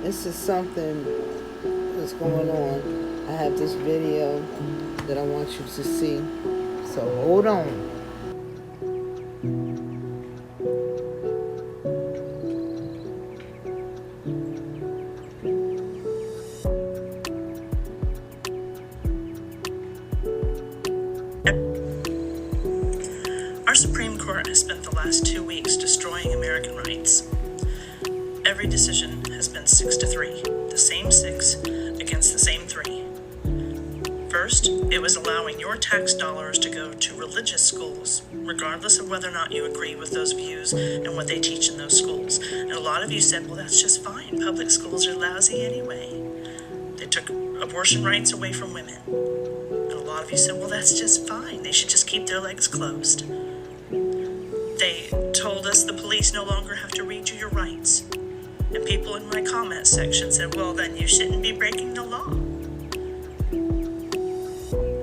This is something that's going on. I have this video that I want you to see. So hold on. Our Supreme Court has spent the last 2 weeks destroying American rights. Every decision has been 6-3, the same 6 against the same 3. First, it was allowing your tax dollars to go to religious schools, regardless of whether or not you agree with those views and what they teach in those schools. And a lot of you said, well, that's just fine. Public schools are lousy anyway. They took abortion rights away from women. And a lot of you said, well, that's just fine. They should just keep their legs closed. They told us the police no longer have to read you your rights. And people in my comment section said, well, then you shouldn't be breaking the law.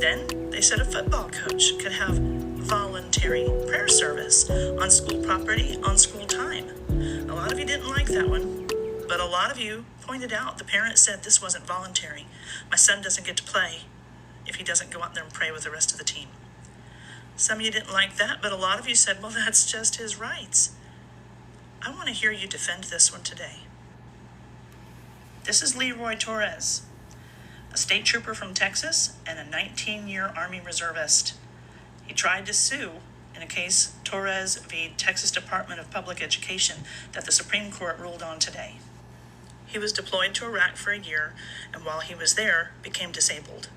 Then they said a football coach could have voluntary prayer service on school property, on school time. A lot of you didn't like that one, but a lot of you pointed out the parent said this wasn't voluntary. My son doesn't get to play if he doesn't go out there and pray with the rest of the team. Some of you didn't like that, but a lot of you said, well, that's just his rights. I want to hear you defend this one today. This is Leroy Torres, a state trooper from Texas and a 19-year Army reservist. He tried to sue in a case Torres v. Texas Department of Public Education that the Supreme Court ruled on today. He was deployed to Iraq for a year, and while he was there, became disabled.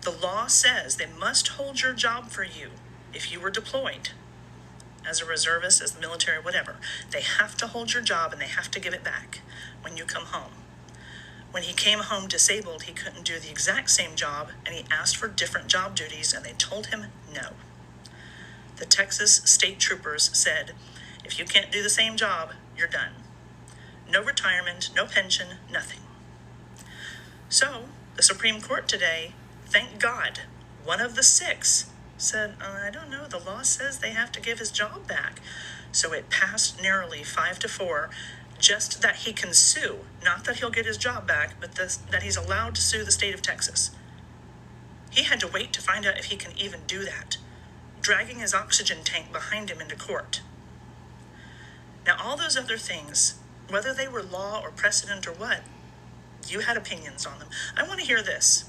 The law says they must hold your job for you if you were deployed as a reservist, as the military, whatever. They have to hold your job and they have to give it back when you come home. When he came home disabled, he couldn't do the exact same job, and he asked for different job duties, and they told him no. The Texas state troopers said, if you can't do the same job, you're done. No retirement, no pension, nothing. So, the Supreme Court today, thank God, one of the 6 said, I don't know, the law says they have to give his job back. So it passed narrowly 5-4, just that he can sue, not that he'll get his job back, but that he's allowed to sue the state of Texas. He had to wait to find out if he can even do that, dragging his oxygen tank behind him into court. Now, all those other things, whether they were law or precedent or what, you had opinions on them. I want to hear this.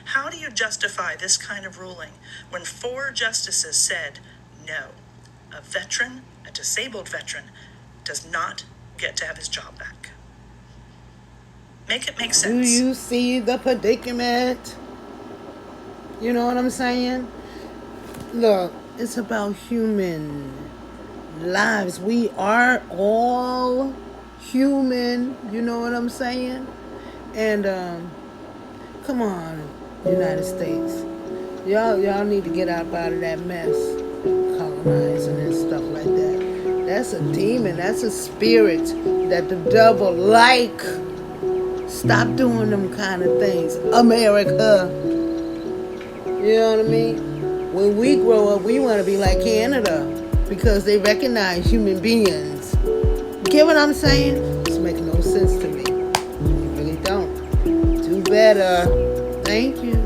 How do you justify this kind of ruling when 4 justices said, no, a veteran, a disabled veteran, does not get to have his job back? Make it make sense. Do you see the predicament? You know what I'm saying? Look, it's about human lives. We are all human. You know what I'm saying? And come on, United States. Y'all need to get up out of that mess. Colonizing and stuff like that. That's a demon. That's a spirit that the devil like. Stop doing them kind of things. America. You know what I mean? When we grow up, we want to be like Canada because they recognize human beings. Get what I'm saying? It's making no sense to me. You really don't. Do better. Thank you.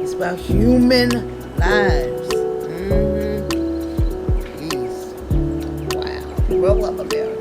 It's about human lives. Peace. Wow. Grow up, America.